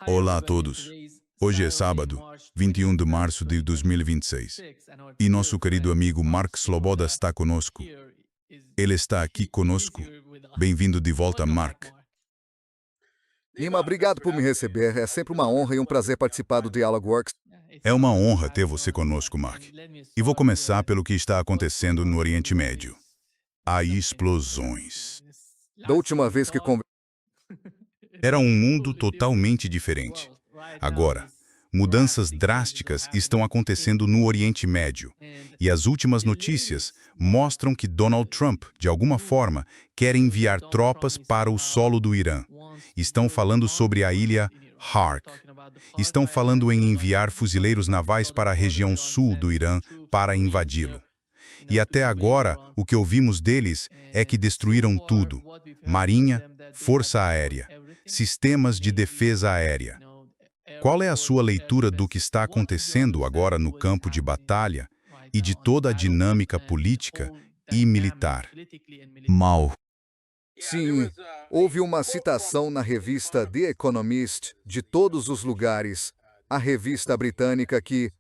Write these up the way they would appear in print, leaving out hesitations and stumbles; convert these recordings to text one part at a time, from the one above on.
Olá a todos. Hoje é sábado, 21 de março de 2026. E nosso querido amigo Mark Sloboda está conosco. Ele está aqui conosco. Bem-vindo de volta, Mark. Nima, obrigado por me receber. É sempre uma honra e um prazer participar do Dialogworks. É uma honra ter você conosco, Mark. E vou começar pelo que está acontecendo no Oriente Médio. Há explosões. Da última vez que conversamos, Era um mundo totalmente diferente. Agora, mudanças drásticas estão acontecendo no Oriente Médio. E as últimas notícias mostram que Donald Trump, de alguma forma, quer enviar tropas para o solo do Irã. Estão falando sobre a ilha Hark. Estão falando em enviar fuzileiros navais para a região sul do Irã para invadi-lo. E até agora, o que ouvimos deles é que destruíram tudo: marinha, força aérea, sistemas de defesa aérea. Qual é a sua leitura do que está acontecendo agora no campo de batalha e de toda a dinâmica política e militar? Mal. sim, houve uma citação na revista The Economist de todos os lugares, a revista britânica que,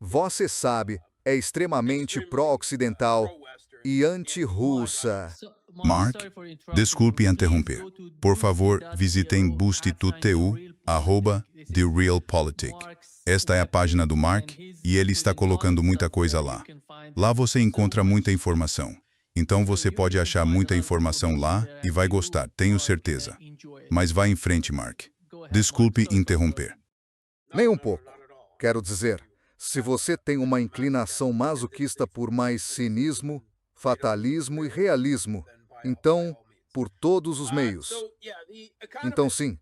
você sabe, é extremamente pró-ocidental e anti-russa. Mark, desculpe interromper. Por favor, visitem boost.tu, @TheRealPolitic. Esta é a página do Mark e ele está colocando muita coisa lá. Lá você encontra muita informação. Então você pode achar muita informação lá e vai gostar, tenho certeza. Mas vá em frente, Mark. Desculpe interromper. Nem um pouco. Quero dizer, se você tem uma inclinação masoquista por mais cinismo, fatalismo e realismo, então, por todos os meios. Então, sim,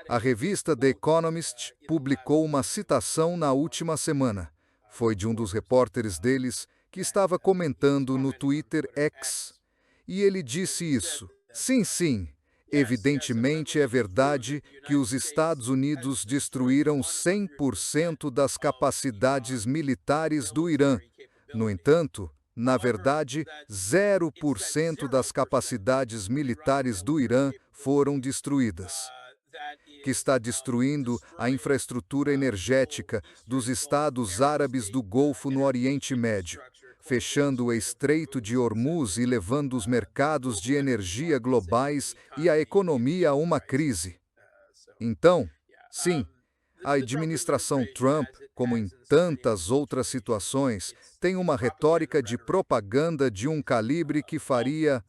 a revista The Economist publicou uma citação na última semana. Foi de um dos repórteres deles que estava comentando no Twitter X. E ele disse isso. Sim, sim. Evidentemente é verdade que os Estados Unidos destruíram 100% das capacidades militares do Irã. No entanto, na verdade, 0% das capacidades militares do Irã foram destruídas. Que está destruindo a infraestrutura energética dos Estados Árabes do Golfo no Oriente Médio, fechando o Estreito de Hormuz e levando os mercados de energia globais e a economia a uma crise. Então, sim, a administração Trump, como em tantas outras situações, tem uma retórica de propaganda de um calibre que faria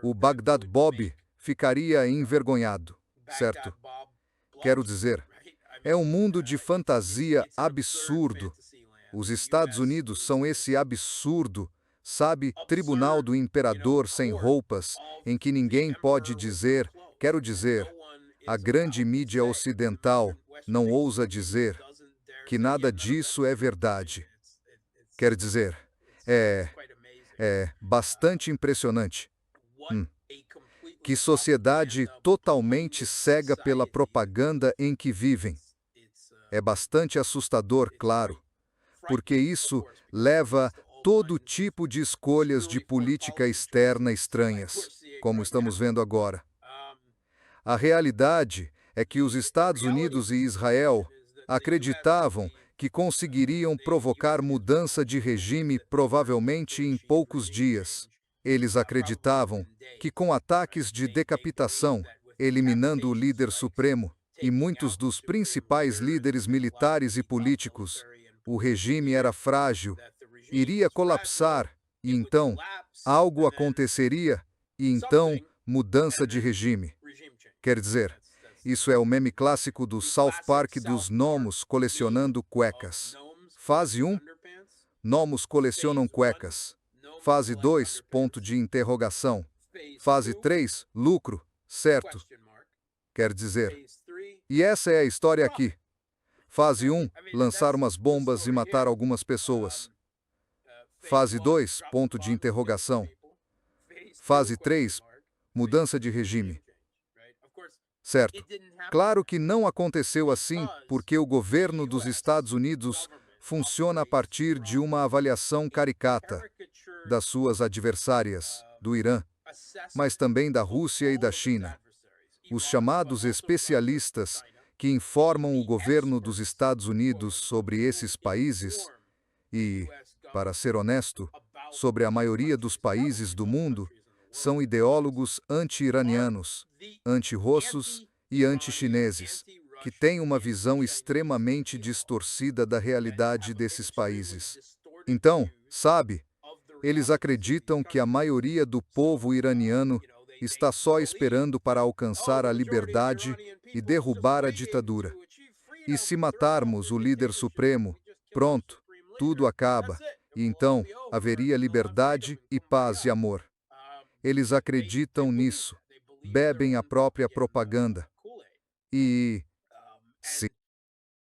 o Baghdad Bob ficaria envergonhado, certo? Quero dizer, é um mundo de fantasia absurdo. Os Estados Unidos são esse absurdo, sabe, tribunal do imperador sem roupas, em que ninguém pode dizer, quero dizer, a grande mídia ocidental não ousa dizer que nada disso é verdade. Quer dizer, é bastante impressionante. Que sociedade totalmente cega pela propaganda em que vivem. É bastante assustador, claro, porque isso leva todo tipo de escolhas de política externa estranhas, como estamos vendo agora. A realidade é que os Estados Unidos e Israel acreditavam que conseguiriam provocar mudança de regime provavelmente em poucos dias. Eles acreditavam que com ataques de decapitação, eliminando o líder supremo e muitos dos principais líderes militares e políticos, o regime era frágil, iria colapsar, e então algo aconteceria, e então mudança de regime. Quer dizer, isso é o meme clássico do South Park dos gnomos colecionando cuecas. Fase 1, gnomos colecionam cuecas. Fase 2, ponto de interrogação. Fase 3, lucro, certo? Quer dizer. E essa é a história aqui. Fase 1, lançar umas bombas e matar algumas pessoas. Fase 2, ponto de interrogação. Fase 3, mudança de regime. Certo. Claro que não aconteceu assim, porque o governo dos Estados Unidos funciona a partir de uma avaliação caricata das suas adversárias, do Irã, mas também da Rússia e da China. Os chamados especialistas, que informam o governo dos Estados Unidos sobre esses países e, para ser honesto, sobre a maioria dos países do mundo, são ideólogos anti-iranianos, anti-russos e anti-chineses, que têm uma visão extremamente distorcida da realidade desses países. Então, sabe, eles acreditam que a maioria do povo iraniano está só esperando para alcançar a liberdade e derrubar a ditadura. E se matarmos o líder supremo, pronto, tudo acaba, e então haveria liberdade e paz e amor. Eles acreditam nisso, bebem a própria propaganda. E, sim,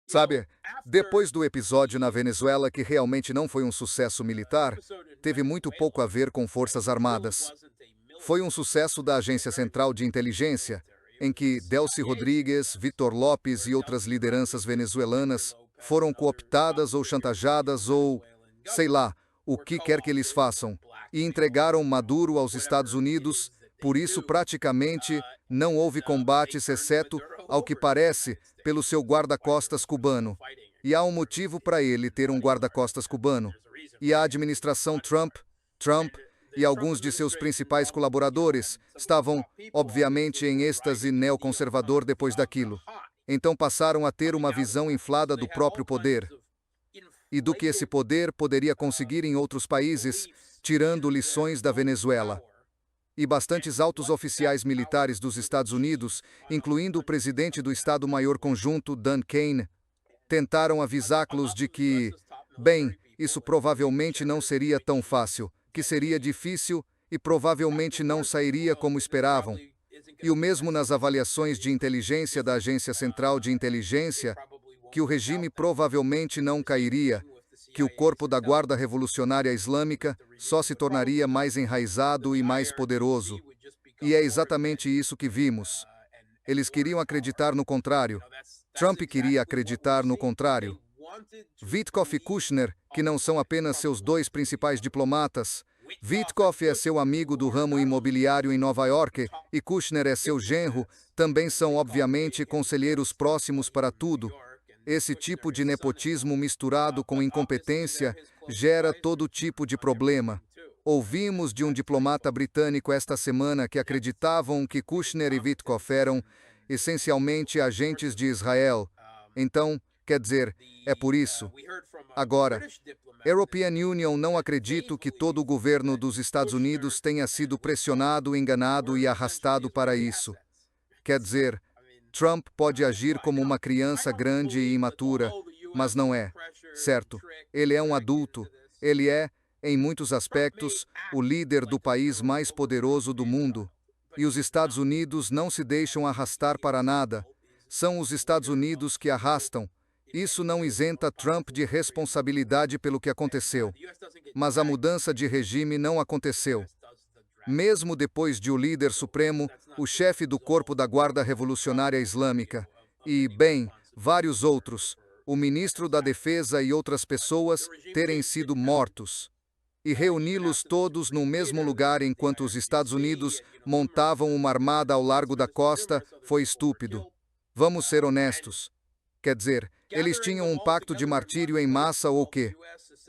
sabe, depois do episódio na Venezuela, que realmente não foi um sucesso militar, teve muito pouco a ver com forças armadas. Foi um sucesso da Agência Central de Inteligência, em que Delcy Rodrigues, Vitor Lopes e outras lideranças venezuelanas foram cooptadas ou chantageadas ou, sei lá, o que quer que eles façam, e entregaram Maduro aos Estados Unidos. Por isso, praticamente, não houve combates, exceto, ao que parece, pelo seu guarda-costas cubano. E há um motivo para ele ter um guarda-costas cubano. E a administração Trump e alguns de seus principais colaboradores estavam, obviamente, em êxtase neoconservador depois daquilo. Então passaram a ter uma visão inflada do próprio poder e do que esse poder poderia conseguir em outros países, tirando lições da Venezuela. E bastantes altos oficiais militares dos Estados Unidos, incluindo o presidente do Estado-Maior Conjunto, Dan Kane, tentaram avisá-los de que, bem, isso provavelmente não seria tão fácil, que seria difícil e provavelmente não sairia como esperavam. E o mesmo nas avaliações de inteligência da Agência Central de Inteligência, que o regime provavelmente não cairia, que o corpo da Guarda Revolucionária Islâmica só se tornaria mais enraizado e mais poderoso. E é exatamente isso que vimos. Eles queriam acreditar no contrário. Trump queria acreditar no contrário. Witkoff e Kushner, que não são apenas seus dois principais diplomatas. Witkoff é seu amigo do ramo imobiliário em Nova York e Kushner é seu genro, também são obviamente conselheiros próximos para tudo. Esse tipo de nepotismo misturado com incompetência gera todo tipo de problema. Ouvimos de um diplomata britânico esta semana que acreditavam que Kushner e Witkoff eram, essencialmente, agentes de Israel. Então, quer dizer, é por isso. Agora, European Union, não acredito que todo o governo dos Estados Unidos tenha sido pressionado, enganado e arrastado para isso. Quer dizer, Trump pode agir como uma criança grande e imatura, mas não é, certo? Ele é um adulto, ele é, em muitos aspectos, o líder do país mais poderoso do mundo. E os Estados Unidos não se deixam arrastar para nada. São os Estados Unidos que arrastam. Isso não isenta Trump de responsabilidade pelo que aconteceu. Mas a mudança de regime não aconteceu. Mesmo depois de o líder supremo, o chefe do corpo da Guarda Revolucionária Islâmica, e, bem, vários outros, o ministro da Defesa e outras pessoas terem sido mortos. E reuni-los todos no mesmo lugar enquanto os Estados Unidos montavam uma armada ao largo da costa foi estúpido. Vamos ser honestos. Quer dizer, eles tinham um pacto de martírio em massa ou quê?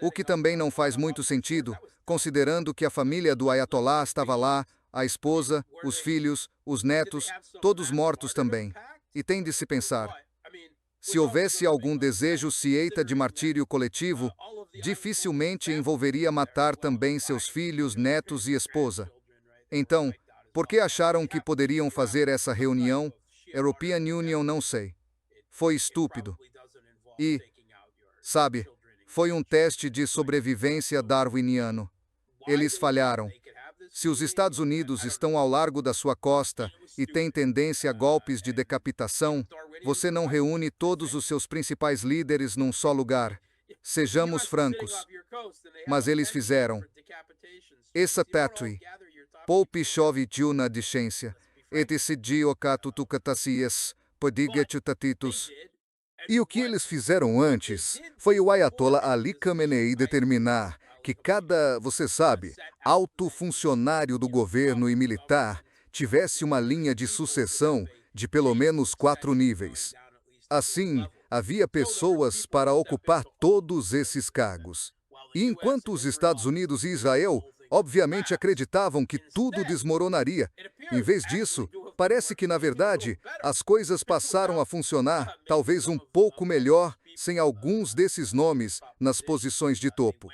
O que também não faz muito sentido, considerando que a família do Ayatollah estava lá, a esposa, os filhos, os netos, todos mortos também. E tem de se pensar. Se houvesse algum desejo xiita de martírio coletivo, dificilmente envolveria matar também seus filhos, netos e esposa. Então, por que acharam que poderiam fazer essa reunião? European Union, não sei. Foi estúpido. E, sabe, foi um teste de sobrevivência darwiniano. Eles falharam. Se os Estados Unidos estão ao largo da sua costa e têm tendência a golpes de decapitação, você não reúne todos os seus principais líderes num só lugar. Sejamos francos. Mas eles fizeram. Essa Patri, Poupi chove na discência, etc. Ocatutucatacias, podigetutatitus. E o que eles fizeram antes foi o Ayatollah Ali Khamenei determinar que cada, você sabe, alto funcionário do governo e militar tivesse uma linha de sucessão de pelo menos 4 níveis. Assim, havia pessoas para ocupar todos esses cargos. E enquanto os Estados Unidos e Israel, obviamente, acreditavam que tudo desmoronaria, em vez disso, parece que, na verdade, as coisas passaram a funcionar, talvez um pouco melhor, sem alguns desses nomes nas posições de topo.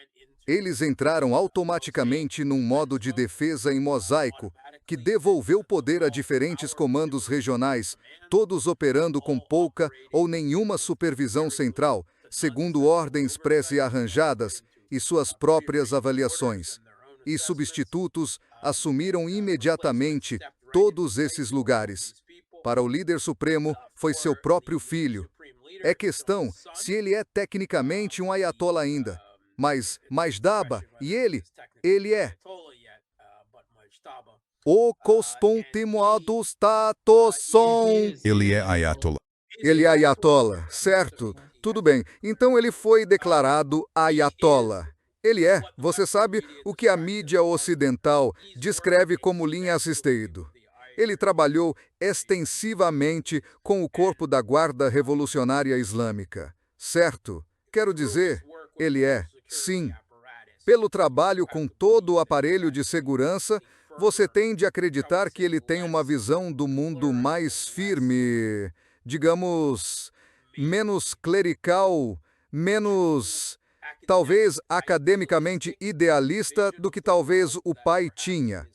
Eles entraram automaticamente num modo de defesa em mosaico, que devolveu poder a diferentes comandos regionais, todos operando com pouca ou nenhuma supervisão central, segundo ordens pré-arranjadas e suas próprias avaliações. E substitutos assumiram imediatamente todos esses lugares. Para o líder supremo, foi seu próprio filho. É questão se ele é tecnicamente um ayatollah ainda. Mas Majdaba, e ele é o cospontemoado statusson. Ele é Ayatollah. Ele é ayatollah, certo? Tudo bem, então ele foi declarado ayatollah. Ele é, você sabe, o que a mídia ocidental descreve como linha assistido. Ele trabalhou extensivamente com o corpo da Guarda Revolucionária Islâmica, certo? Quero dizer, ele é, sim. Pelo trabalho com todo o aparelho de segurança, você tem de acreditar que ele tem uma visão do mundo mais firme, digamos, menos clerical, menos, talvez, academicamente idealista do que talvez o pai tinha.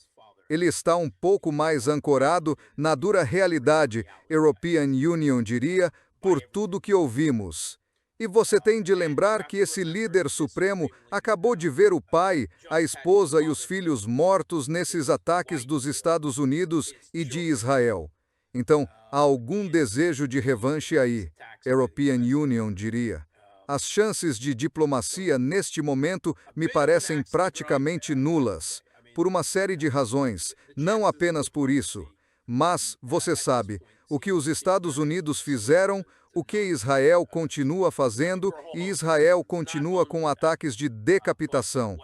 Ele está um pouco mais ancorado na dura realidade, European Union diria, por tudo que ouvimos. E você tem de lembrar que esse líder supremo acabou de ver o pai, a esposa e os filhos mortos nesses ataques dos Estados Unidos e de Israel. Então, há algum desejo de revanche aí, European Union diria. As chances de diplomacia neste momento me parecem praticamente nulas, por uma série de razões, não apenas por isso. Mas, você sabe, o que os Estados Unidos fizeram, o que Israel continua fazendo, e Israel continua com ataques de decapitação.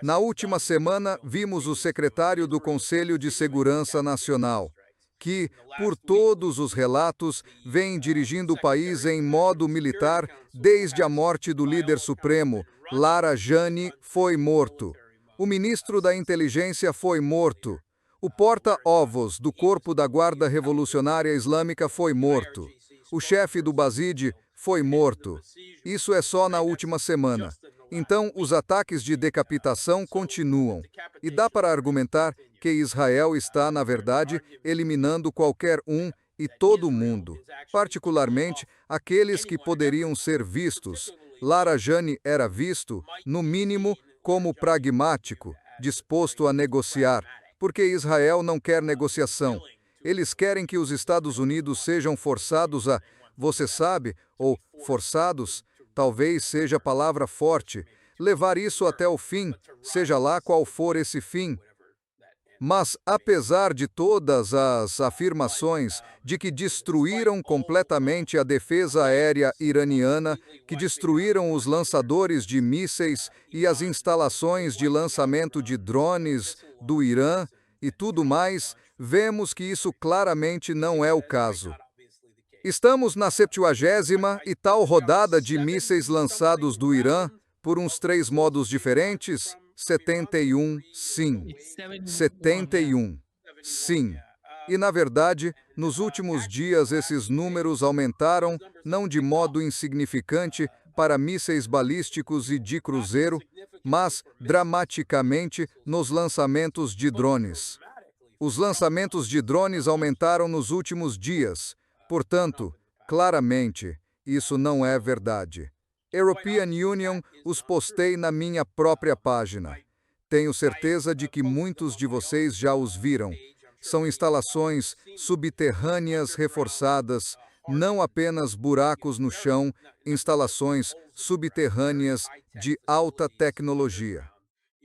Na última semana, vimos o secretário do Conselho de Segurança Nacional, que, por todos os relatos, vem dirigindo o país em modo militar desde a morte do líder supremo, Larijani, foi morto. O ministro da Inteligência foi morto. O porta-ovos do corpo da Guarda Revolucionária Islâmica foi morto. O chefe do Basij foi morto. Isso é só na última semana. Então, os ataques de decapitação continuam. E dá para argumentar que Israel está, na verdade, eliminando qualquer um e todo mundo, particularmente aqueles que poderiam ser vistos. Larijani era visto, no mínimo, como pragmático, disposto a negociar, porque Israel não quer negociação. Eles querem que os Estados Unidos sejam forçados a, você sabe, ou forçados, talvez seja a palavra forte, levar isso até o fim, seja lá qual for esse fim. Mas, apesar de todas as afirmações de que destruíram completamente a defesa aérea iraniana, que destruíram os lançadores de mísseis e as instalações de lançamento de drones do Irã e tudo mais, vemos que isso claramente não é o caso. Estamos na 70ª e tal rodada de mísseis lançados do Irã por uns 3 modos diferentes. 71, sim. 71, sim. E, na verdade, nos últimos dias esses números aumentaram, não de modo insignificante, para mísseis balísticos e de cruzeiro, mas dramaticamente nos lançamentos de drones. Os lançamentos de drones aumentaram nos últimos dias. Portanto, claramente, isso não é verdade. European Union os postei na minha própria página. Tenho certeza de que muitos de vocês já os viram. São instalações subterrâneas reforçadas, não apenas buracos no chão, instalações subterrâneas de alta tecnologia.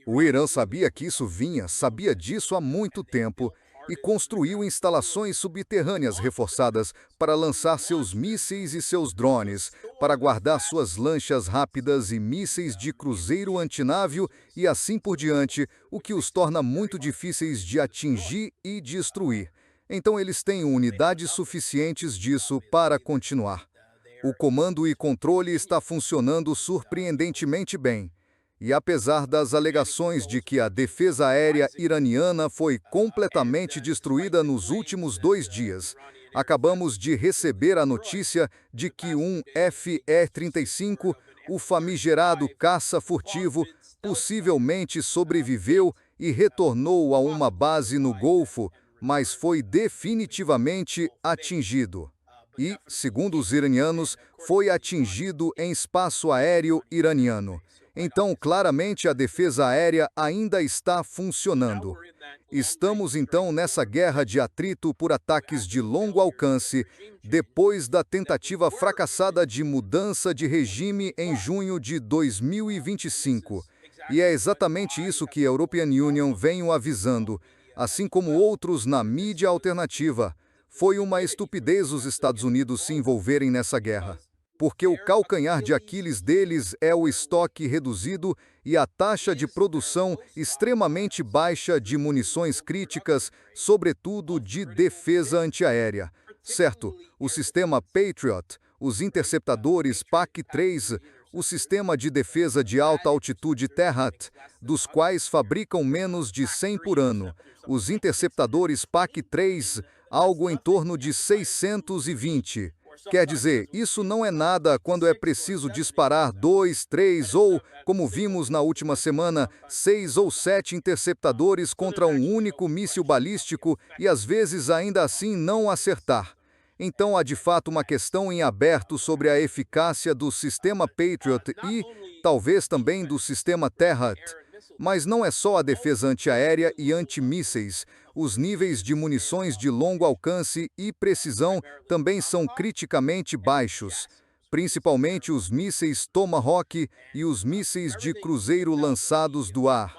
O Irã sabia que isso vinha, sabia disso há muito tempo, e construiu instalações subterrâneas reforçadas para lançar seus mísseis e seus drones, para guardar suas lanchas rápidas e mísseis de cruzeiro antinávio e assim por diante, o que os torna muito difíceis de atingir e destruir. Então eles têm unidades suficientes disso para continuar. O comando e controle está funcionando surpreendentemente bem. E apesar das alegações de que a defesa aérea iraniana foi completamente destruída nos últimos 2 dias, acabamos de receber a notícia de que um Fe-35, o famigerado caça furtivo, possivelmente sobreviveu e retornou a uma base no Golfo, mas foi definitivamente atingido. E, segundo os iranianos, foi atingido em espaço aéreo iraniano. Então, claramente, a defesa aérea ainda está funcionando. Estamos, então, nessa guerra de atrito por ataques de longo alcance, depois da tentativa fracassada de mudança de regime em junho de 2025. E é exatamente isso que a European Union vem avisando, assim como outros na mídia alternativa. Foi uma estupidez os Estados Unidos se envolverem nessa guerra, porque o calcanhar de Aquiles deles é o estoque reduzido e a taxa de produção extremamente baixa de munições críticas, sobretudo de defesa antiaérea. Certo, o sistema Patriot, os interceptadores PAC-3, o sistema de defesa de alta altitude Terrat, dos quais fabricam menos de 100 por ano, os interceptadores PAC-3, algo em torno de 620. Quer dizer, isso não é nada quando é preciso disparar 2, 3 ou, como vimos na última semana, 6 ou 7 interceptadores contra um único míssil balístico e às vezes ainda assim não acertar. Então há de fato uma questão em aberto sobre a eficácia do sistema Patriot e, talvez também, do sistema Terrat. Mas não é só a defesa antiaérea e antimísseis. Os níveis de munições de longo alcance e precisão também são criticamente baixos, principalmente os mísseis Tomahawk e os mísseis de cruzeiro lançados do ar.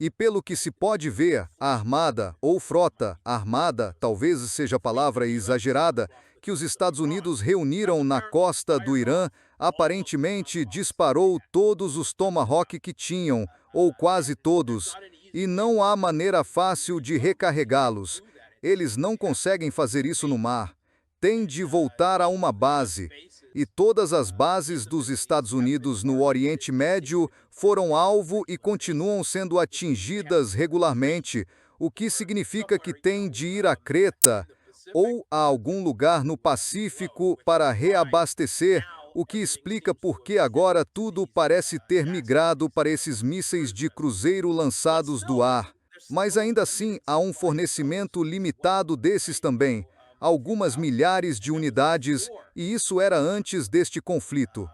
E pelo que se pode ver, a armada, ou frota armada, talvez seja a palavra exagerada, que os Estados Unidos reuniram na costa do Irã, aparentemente disparou todos os Tomahawk que tinham, ou quase todos, e não há maneira fácil de recarregá-los. Eles não conseguem fazer isso no mar. Tem de voltar a uma base. E todas as bases dos Estados Unidos no Oriente Médio foram alvo e continuam sendo atingidas regularmente, o que significa que tem de ir a Creta ou a algum lugar no Pacífico para reabastecer, o que explica por que agora tudo parece ter migrado para esses mísseis de cruzeiro lançados do ar. Mas ainda assim há um fornecimento limitado desses também, algumas milhares de unidades, e isso era antes deste conflito,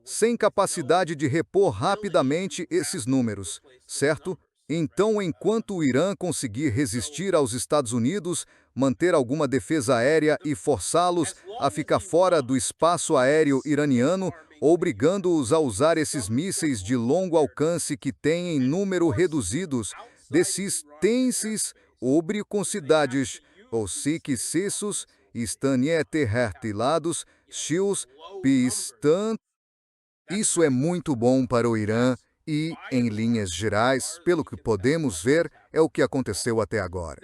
sem capacidade de repor rapidamente esses números, certo? Então, enquanto o Irã conseguir resistir aos Estados Unidos, manter alguma defesa aérea e forçá-los a ficar fora do espaço aéreo iraniano, obrigando-os a usar esses mísseis de longo alcance que têm em número reduzidos, desses tenses obriconsidades, ou cessos, estaniete-hertilados, shios, pistan. Isso é muito bom para o Irã e, em linhas gerais, pelo que podemos ver, é o que aconteceu até agora.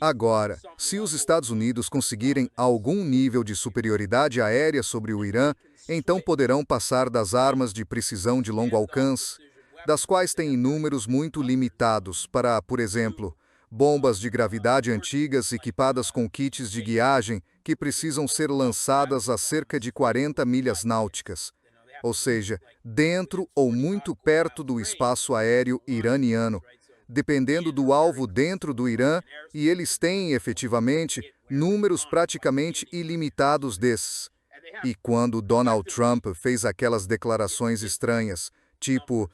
Agora, se os Estados Unidos conseguirem algum nível de superioridade aérea sobre o Irã, então poderão passar das armas de precisão de longo alcance, das quais têm números muito limitados, para, por exemplo, bombas de gravidade antigas equipadas com kits de guiagem que precisam ser lançadas a cerca de 40 milhas náuticas, ou seja, dentro ou muito perto do espaço aéreo iraniano, dependendo do alvo dentro do Irã, e eles têm, efetivamente, números praticamente ilimitados desses. E quando Donald Trump fez aquelas declarações estranhas, tipo,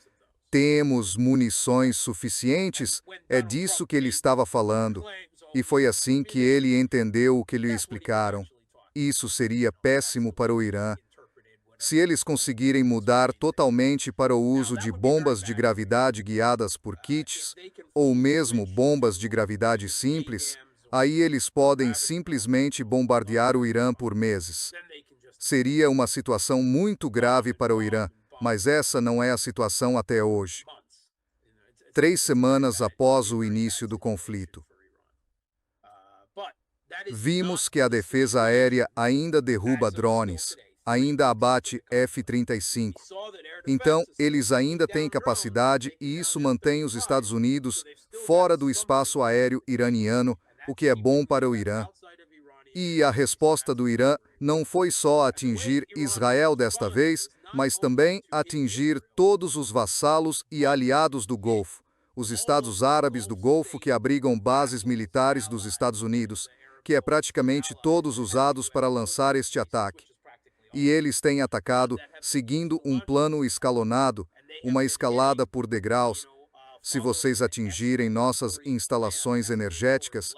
temos munições suficientes, é disso que ele estava falando. E foi assim que ele entendeu o que lhe explicaram. Isso seria péssimo para o Irã. Se eles conseguirem mudar totalmente para o uso de bombas de gravidade guiadas por kits, ou mesmo bombas de gravidade simples, aí eles podem simplesmente bombardear o Irã por meses. Seria uma situação muito grave para o Irã, mas essa não é a situação até hoje. 3 semanas após o início do conflito. Vimos que a defesa aérea ainda derruba drones, ainda abate F-35. Então, eles ainda têm capacidade e isso mantém os Estados Unidos fora do espaço aéreo iraniano, o que é bom para o Irã. E a resposta do Irã não foi só atingir Israel desta vez, mas também atingir todos os vassalos e aliados do Golfo, os Estados Árabes do Golfo que abrigam bases militares dos Estados Unidos, que é praticamente todos usados para lançar este ataque. E eles têm atacado seguindo um plano escalonado, uma escalada por degraus. Se vocês atingirem nossas instalações energéticas,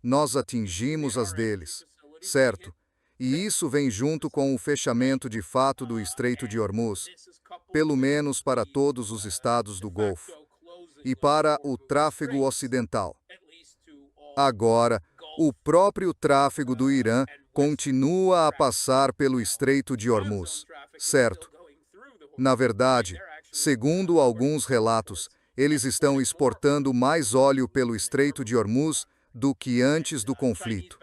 nós atingimos as deles, certo? E isso vem junto com o fechamento de fato do Estreito de Hormuz, pelo menos para todos os estados do Golfo, e para o tráfego ocidental. Agora, o próprio tráfego do Irã continua a passar pelo Estreito de Hormuz, certo? Na verdade, segundo alguns relatos, eles estão exportando mais óleo pelo Estreito de Hormuz do que antes do conflito.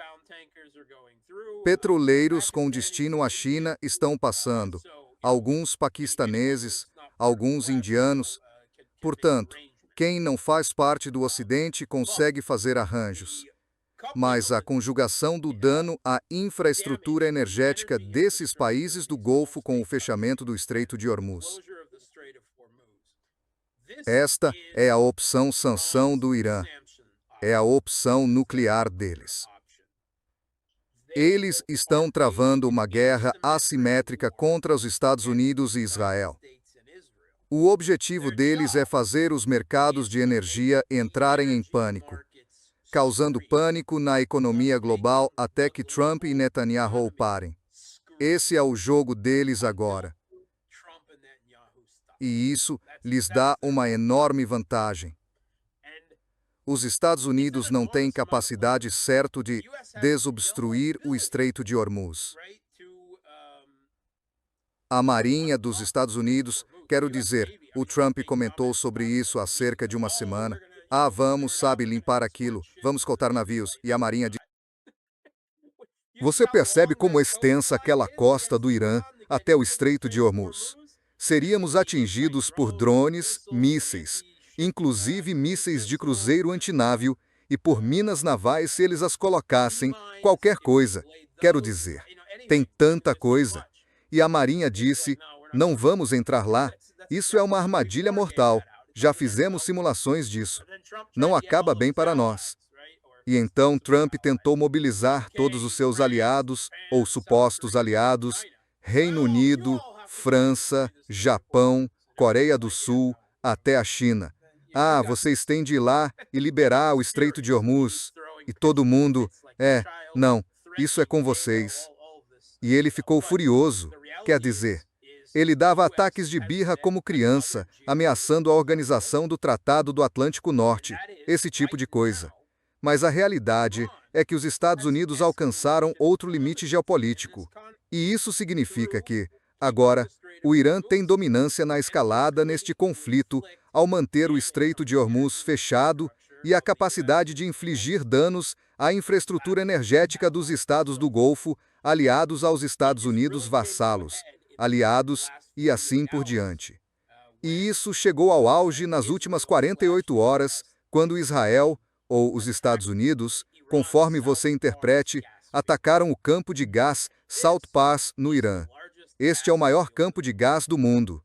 Petroleiros com destino à China estão passando, alguns paquistaneses, alguns indianos. Portanto, quem não faz parte do Ocidente consegue fazer arranjos. Mas a conjugação do dano à infraestrutura energética desses países do Golfo com o fechamento do Estreito de Hormuz. Esta é a opção sanção do Irã. É a opção nuclear deles. Eles estão travando uma guerra assimétrica contra os Estados Unidos e Israel. O objetivo deles é fazer os mercados de energia entrarem em pânico, causando pânico na economia global até que Trump e Netanyahu parem. Esse é o jogo deles agora. E isso lhes dá uma enorme vantagem. Os Estados Unidos não têm capacidade certa de desobstruir o Estreito de Hormuz. A Marinha dos Estados Unidos, quero dizer, o Trump comentou sobre isso há cerca de uma semana. Vamos, sabe, limpar aquilo, vamos escoltar navios, e a Marinha disse... Você percebe como é extensa aquela costa do Irã até o Estreito de Hormuz. Seríamos atingidos por drones, mísseis, inclusive mísseis de cruzeiro antinávio, e por minas navais se eles as colocassem, qualquer coisa. Quero dizer, tem tanta coisa. E a Marinha disse, não vamos entrar lá, isso é uma armadilha mortal. Já fizemos simulações disso. Não acaba bem para nós. E então Trump tentou mobilizar todos os seus aliados, ou supostos aliados, Reino Unido, França, Japão, Coreia do Sul, até a China. Vocês têm de ir lá e liberar o Estreito de Hormuz. E todo mundo, não, isso é com vocês. E ele ficou furioso, quer dizer, ele dava ataques de birra como criança, ameaçando a organização do Tratado do Atlântico Norte, esse tipo de coisa. Mas a realidade é que os Estados Unidos alcançaram outro limite geopolítico. E isso significa que, agora, o Irã tem dominância na escalada neste conflito ao manter o Estreito de Hormuz fechado e a capacidade de infligir danos à infraestrutura energética dos estados do Golfo, aliados aos Estados Unidos vassalos, aliados e assim por diante. E isso chegou ao auge nas últimas 48 horas, quando Israel, ou os Estados Unidos, conforme você interprete, atacaram o campo de gás Salt Pass no Irã. Este é o maior campo de gás do mundo.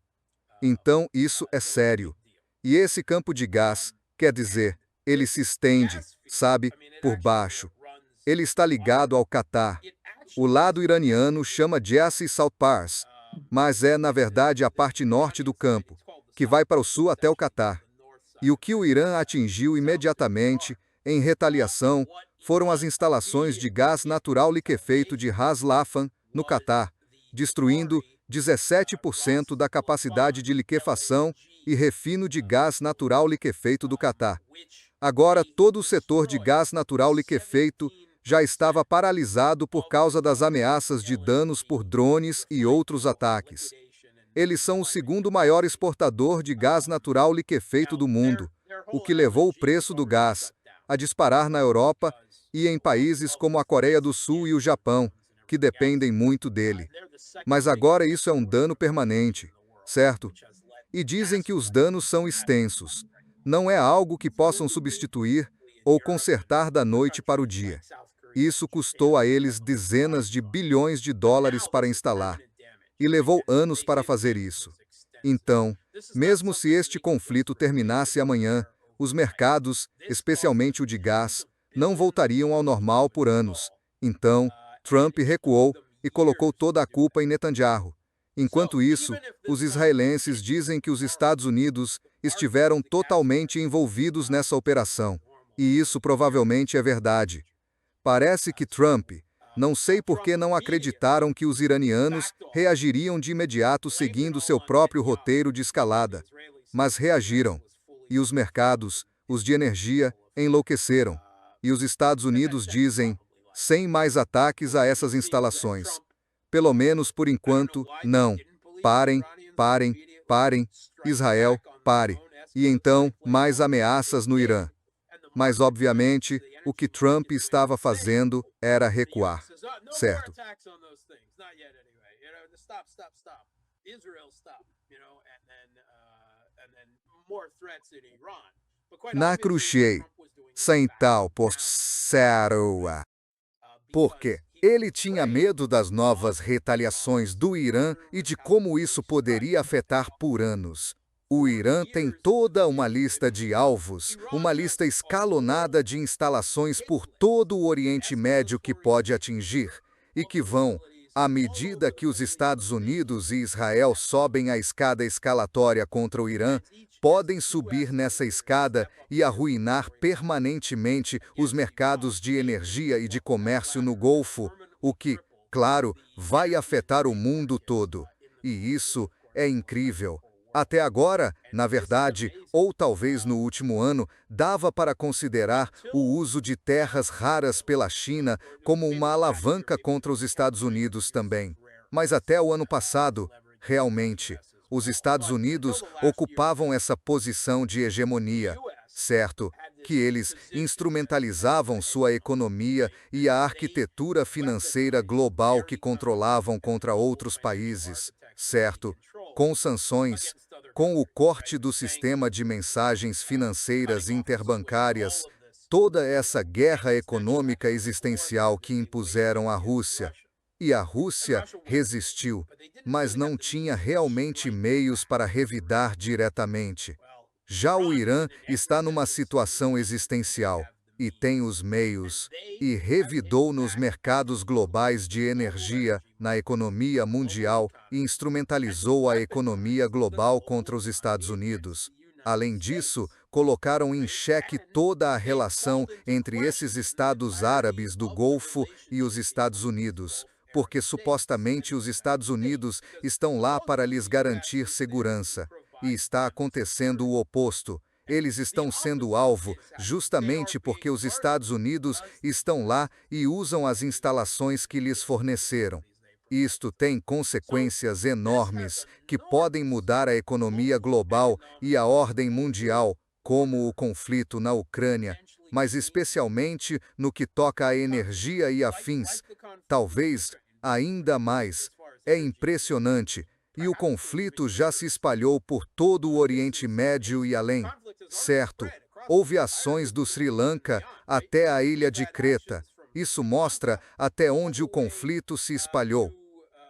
Então, isso é sério. E esse campo de gás, quer dizer, ele se estende, sabe, por baixo. Ele está ligado ao Catar. O lado iraniano chama de Salt Pass, mas é, na verdade, a parte norte do campo, que vai para o sul até o Catar. E o que o Irã atingiu imediatamente, em retaliação, foram as instalações de gás natural liquefeito de Ras Laffan, no Catar, destruindo 17% da capacidade de liquefação e refino de gás natural liquefeito do Catar. Agora, todo o setor de gás natural liquefeito já estava paralisado por causa das ameaças de danos por drones e outros ataques. Eles são o segundo maior exportador de gás natural liquefeito do mundo, o que levou o preço do gás a disparar na Europa e em países como a Coreia do Sul e o Japão, que dependem muito dele. Mas agora isso é um dano permanente, certo? E dizem que os danos são extensos. Não é algo que possam substituir ou consertar da noite para o dia. Isso custou a eles dezenas de bilhões de dólares para instalar, e levou anos para fazer isso. Então, mesmo se este conflito terminasse amanhã, os mercados, especialmente o de gás, não voltariam ao normal por anos. Então, Trump recuou e colocou toda a culpa em Netanyahu. Enquanto isso, os israelenses dizem que os Estados Unidos estiveram totalmente envolvidos nessa operação. E isso provavelmente é verdade. Parece que Trump, não sei por que não acreditaram que os iranianos reagiriam de imediato seguindo seu próprio roteiro de escalada, mas reagiram. E os mercados, os de energia, enlouqueceram. E os Estados Unidos dizem, sem mais ataques a essas instalações. Pelo menos por enquanto, não. Parem, parem, parem. Israel, pare. E então, mais ameaças no Irã. Mas, obviamente, o que Trump estava fazendo era recuar, certo? Na Khrushchev, sem tal por Saroa. Porque ele tinha medo das novas retaliações do Irã e de como isso poderia afetar por anos. O Irã tem toda uma lista de alvos, uma lista escalonada de instalações por todo o Oriente Médio que pode atingir, e que vão, à medida que os Estados Unidos e Israel sobem a escada escalatória contra o Irã, podem subir nessa escada e arruinar permanentemente os mercados de energia e de comércio no Golfo, o que, claro, vai afetar o mundo todo. E isso é incrível. Até agora, na verdade, ou talvez no último ano, dava para considerar o uso de terras raras pela China como uma alavanca contra os Estados Unidos também. Mas até o ano passado, realmente, os Estados Unidos ocupavam essa posição de hegemonia, certo? Que eles instrumentalizavam sua economia e a arquitetura financeira global que controlavam contra outros países, certo? Com sanções, com o corte do sistema de mensagens financeiras interbancárias, toda essa guerra econômica existencial que impuseram à Rússia. E a Rússia resistiu, mas não tinha realmente meios para revidar diretamente. Já o Irã está numa situação existencial, e tem os meios, e revidou nos mercados globais de energia, na economia mundial, e instrumentalizou a economia global contra os Estados Unidos. Além disso, colocaram em xeque toda a relação entre esses estados árabes do Golfo e os Estados Unidos, porque supostamente os Estados Unidos estão lá para lhes garantir segurança. E está acontecendo o oposto. Eles estão sendo alvo justamente porque os Estados Unidos estão lá e usam as instalações que lhes forneceram. Isto tem consequências enormes que podem mudar a economia global e a ordem mundial, como o conflito na Ucrânia, mas especialmente no que toca à energia e afins. Talvez ainda mais. É impressionante. E o conflito já se espalhou por todo o Oriente Médio e além. Certo, houve ações do Sri Lanka até a ilha de Creta. Isso mostra até onde o conflito se espalhou.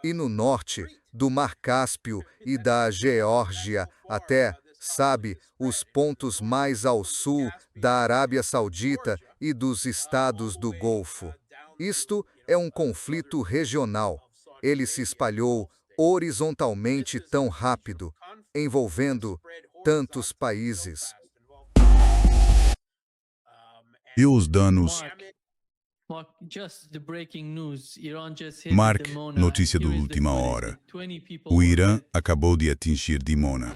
E no norte, do Mar Cáspio e da Geórgia até, sabe, os pontos mais ao sul da Arábia Saudita e dos estados do Golfo. Isto é um conflito regional. Ele se espalhou horizontalmente tão rápido, envolvendo tantos países. E os danos? Mark, notícia de última hora. O Irã acabou de atingir Dimona.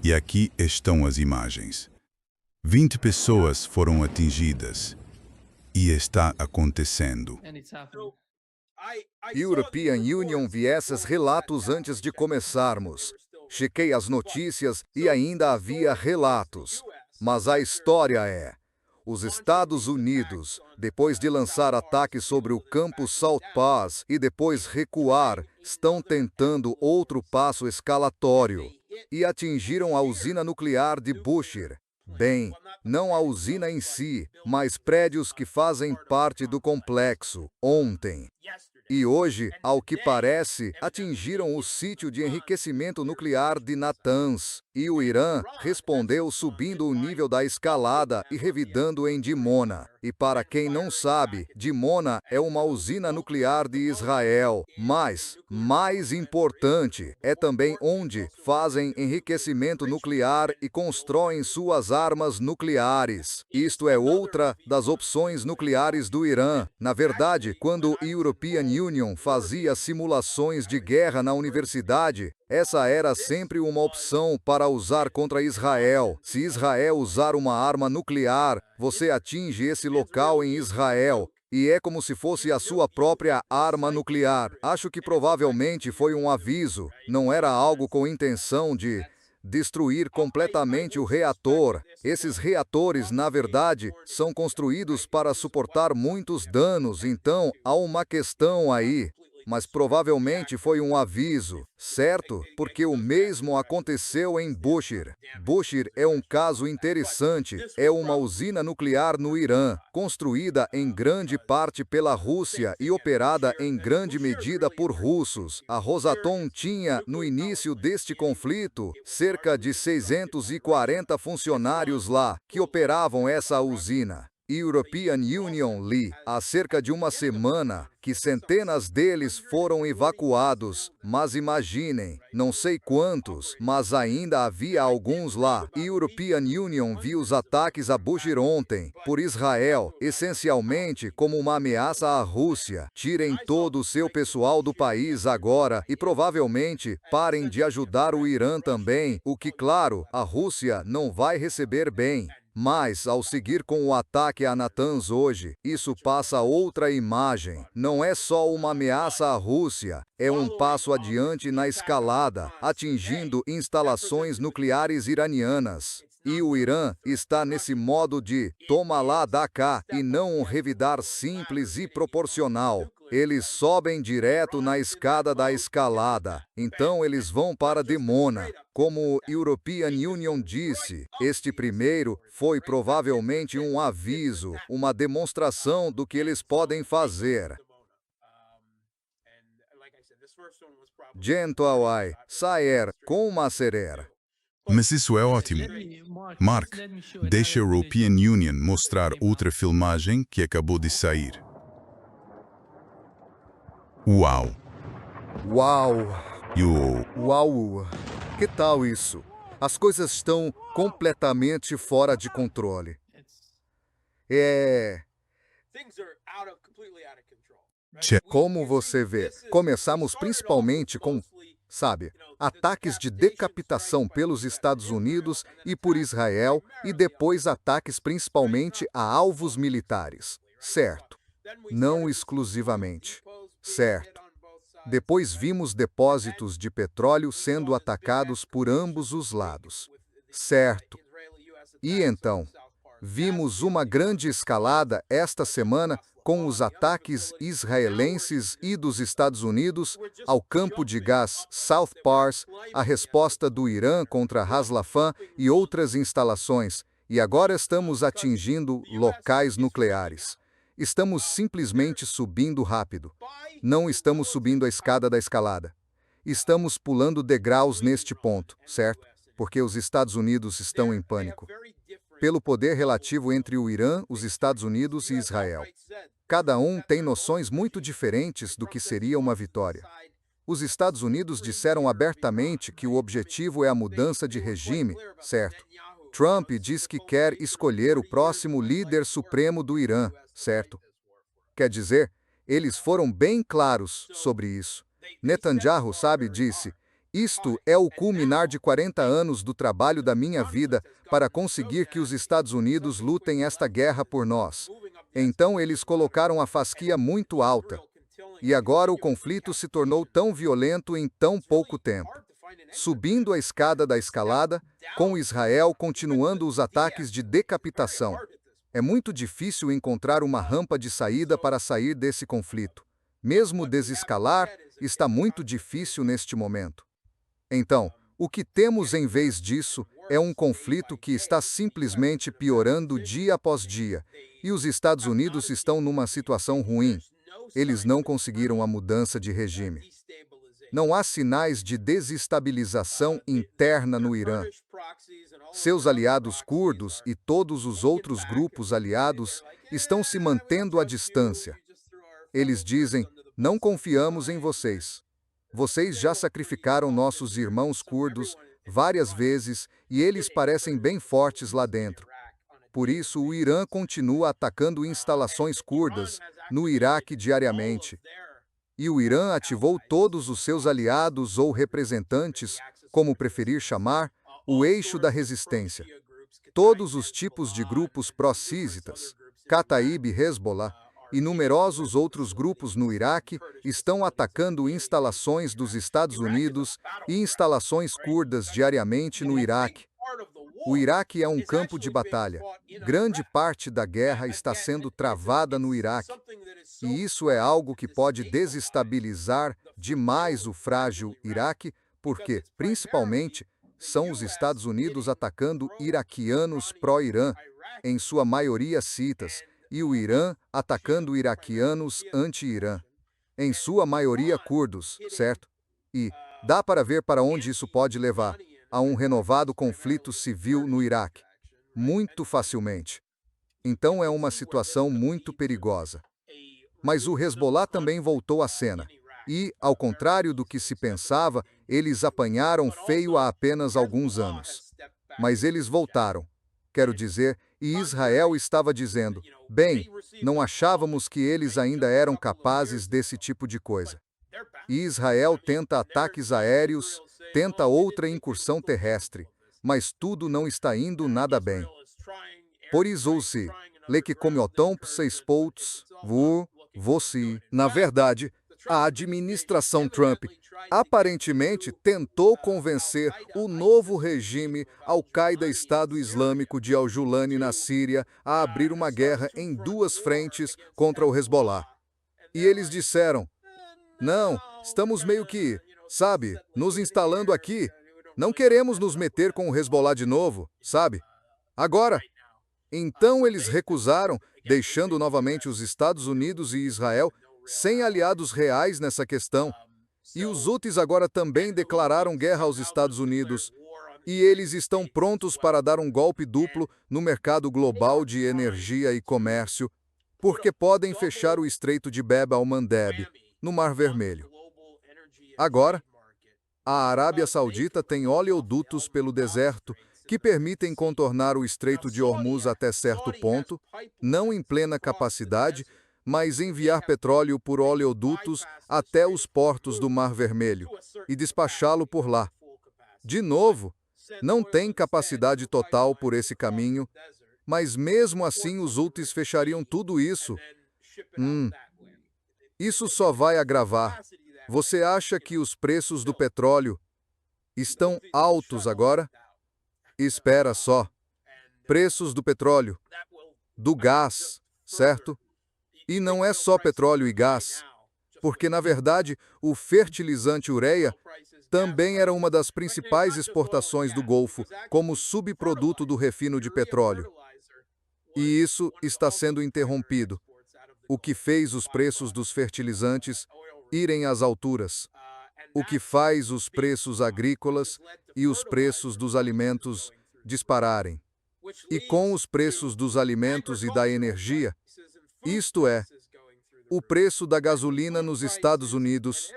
E aqui estão as imagens. 20 pessoas foram atingidas. E está acontecendo. European Union vi esses relatos antes de começarmos. Chequei as notícias e ainda havia relatos. Mas a história é: Os Estados Unidos, depois de lançar ataques sobre o campo South Pass e depois recuar, estão tentando outro passo escalatório e atingiram a usina nuclear de Bushehr. Bem, não a usina em si, mas prédios que fazem parte do complexo, ontem. E hoje, ao que parece, atingiram o sítio de enriquecimento nuclear de Natanz. E o Irã respondeu subindo o nível da escalada e revidando em Dimona. E para quem não sabe, Dimona é uma usina nuclear de Israel. Mas, mais importante, é também onde fazem enriquecimento nuclear e constroem suas armas nucleares. Isto é outra das opções nucleares do Irã. Na verdade, quando o European Union fazia simulações de guerra na universidade, essa era sempre uma opção para usar contra Israel. Se Israel usar uma arma nuclear, você atinge esse local em Israel. E é como se fosse a sua própria arma nuclear. Acho que provavelmente foi um aviso, não era algo com intenção de destruir completamente o reator. Esses reatores, na verdade, são construídos para suportar muitos danos, então há uma questão aí. Mas provavelmente foi um aviso, certo? Porque o mesmo aconteceu em Bushehr. Bushehr é um caso interessante. É uma usina nuclear no Irã, construída em grande parte pela Rússia e operada em grande medida por russos. A Rosatom tinha, no início deste conflito, cerca de 640 funcionários lá, que operavam essa usina. European Union li, há cerca de uma semana, que centenas deles foram evacuados, mas imaginem, não sei quantos, mas ainda havia alguns lá. European Union viu os ataques a Bushehr ontem, por Israel, essencialmente como uma ameaça à Rússia. Tirem todo o seu pessoal do país agora e provavelmente parem de ajudar o Irã também, o que, claro, a Rússia não vai receber bem. Mas, ao seguir com o ataque a Natanz hoje, isso passa outra imagem. Não é só uma ameaça à Rússia, é um passo adiante na escalada, atingindo instalações nucleares iranianas. E o Irã está nesse modo de toma lá, dá cá, e não um revidar simples e proporcional. Eles sobem direto na escada da escalada, então eles vão para Dimona. Como o European Union disse, este primeiro foi provavelmente um aviso, uma demonstração do que eles podem fazer. Gentoai, sair, com uma serer. Mas isso é ótimo. Mark, deixa a European Union mostrar outra filmagem que acabou de sair. Uau! Uau! Eu... Uau! Que tal isso? As coisas estão completamente fora de controle. Como você vê, começamos principalmente com, ataques de decapitação pelos Estados Unidos e por Israel e depois ataques principalmente a alvos militares. Certo. Não exclusivamente. Certo. Depois vimos depósitos de petróleo sendo atacados por ambos os lados. Certo. E então, vimos uma grande escalada esta semana com os ataques israelenses e dos Estados Unidos ao campo de gás South Pars, a resposta do Irã contra Haslafan e outras instalações, e agora estamos atingindo locais nucleares. Estamos simplesmente subindo rápido. Não estamos subindo a escada da escalada. Estamos pulando degraus neste ponto, certo? Porque os Estados Unidos estão em pânico. Pelo poder relativo entre o Irã, os Estados Unidos e Israel. Cada um tem noções muito diferentes do que seria uma vitória. Os Estados Unidos disseram abertamente que o objetivo é a mudança de regime, certo? Trump diz que quer escolher o próximo líder supremo do Irã, certo? Quer dizer, eles foram bem claros sobre isso. Netanyahu, disse, isto é o culminar de 40 anos do trabalho da minha vida para conseguir que os Estados Unidos lutem esta guerra por nós. Então eles colocaram a fasquia muito alta. E agora o conflito se tornou tão violento em tão pouco tempo. Subindo a escada da escalada, com Israel continuando os ataques de decapitação. É muito difícil encontrar uma rampa de saída para sair desse conflito. Mesmo desescalar está muito difícil neste momento. Então, o que temos em vez disso é um conflito que está simplesmente piorando dia após dia, e os Estados Unidos estão numa situação ruim. Eles não conseguiram a mudança de regime. Não há sinais de desestabilização interna no Irã. Seus aliados curdos e todos os outros grupos aliados estão se mantendo à distância. Eles dizem: não confiamos em vocês. Vocês já sacrificaram nossos irmãos curdos várias vezes e eles parecem bem fortes lá dentro. Por isso, o Irã continua atacando instalações curdas no Iraque diariamente. E o Irã ativou todos os seus aliados ou representantes, como preferir chamar, o eixo da resistência. Todos os tipos de grupos pró-sísitas, Kataib e Hezbollah, e numerosos outros grupos no Iraque estão atacando instalações dos Estados Unidos e instalações curdas diariamente no Iraque. O Iraque é um campo de batalha. Grande parte da guerra está sendo travada no Iraque. E isso é algo que pode desestabilizar demais o frágil Iraque, porque, principalmente, são os Estados Unidos atacando iraquianos pró-Irã, em sua maioria citas, e o Irã atacando iraquianos anti-Irã, em sua maioria curdos, certo? E dá para ver para onde isso pode levar, a um renovado conflito civil no Iraque, muito facilmente. Então é uma situação muito perigosa. Mas o Hezbollah também voltou à cena. E, ao contrário do que se pensava, eles apanharam feio há apenas alguns anos. Mas eles voltaram. Quero dizer, e Israel estava dizendo: bem, não achávamos que eles ainda eram capazes desse tipo de coisa. E Israel tenta ataques aéreos, tenta outra incursão terrestre, mas tudo não está indo nada bem. Por isso, se que como o tempo se expouts, você, na verdade, a administração Trump aparentemente tentou convencer o novo regime Al-Qaeda Estado Islâmico de Al-Julani na Síria a abrir uma guerra em duas frentes contra o Hezbollah. E eles disseram: não, estamos meio que, sabe, nos instalando aqui. Não queremos nos meter com o Hezbollah de novo, sabe? Agora. Então eles recusaram, deixando novamente os Estados Unidos e Israel sem aliados reais nessa questão. E os Houthis agora também declararam guerra aos Estados Unidos. E eles estão prontos para dar um golpe duplo no mercado global de energia e comércio, porque podem fechar o Estreito de Bab al-Mandeb, no Mar Vermelho. Agora, a Arábia Saudita tem oleodutos pelo deserto que permitem contornar o Estreito de Hormuz até certo ponto, não em plena capacidade, mas enviar petróleo por oleodutos até os portos do Mar Vermelho e despachá-lo por lá. De novo, não tem capacidade total por esse caminho, mas mesmo assim os Houthis fechariam tudo isso. Isso só vai agravar. Você acha que os preços do petróleo estão altos agora? Espera só. Preços do petróleo, do gás, certo? E não é só petróleo e gás, porque, na verdade, o fertilizante ureia também era uma das principais exportações do Golfo, como subproduto do refino de petróleo. E isso está sendo interrompido, o que fez os preços dos fertilizantes irem às alturas, o que faz os preços agrícolas e os preços dos alimentos dispararem. E com os preços dos alimentos e da energia, isto é, o preço da gasolina nos Estados Unidos,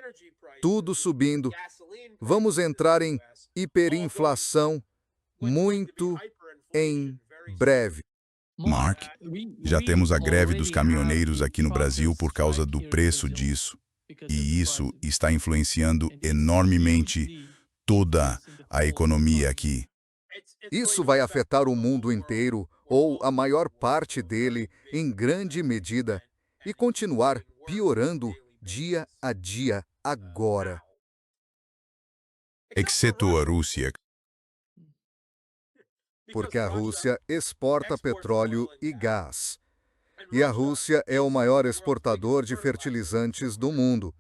tudo subindo, vamos entrar em hiperinflação muito em breve. Mark, já temos a greve dos caminhoneiros aqui no Brasil por causa do preço disso. E isso está influenciando enormemente toda a economia aqui. Isso vai afetar o mundo inteiro, ou a maior parte dele, em grande medida, e continuar piorando dia a dia agora. Exceto a Rússia, porque a Rússia exporta petróleo e gás. E a Rússia é o maior exportador de fertilizantes do mundo.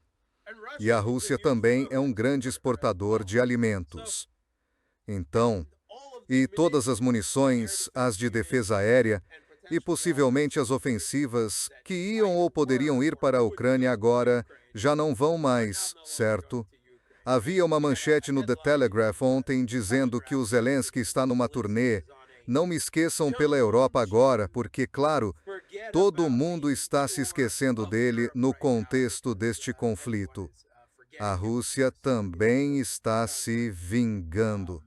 E a Rússia também é um grande exportador de alimentos. Então, e todas as munições, as de defesa aérea, e possivelmente as ofensivas, que iam ou poderiam ir para a Ucrânia agora, já não vão mais, certo? Havia uma manchete no The Telegraph ontem dizendo que o Zelensky está numa turnê. Não me esqueçam pela Europa agora, porque, claro, todo mundo está se esquecendo dele no contexto deste conflito. A Rússia também está se vingando.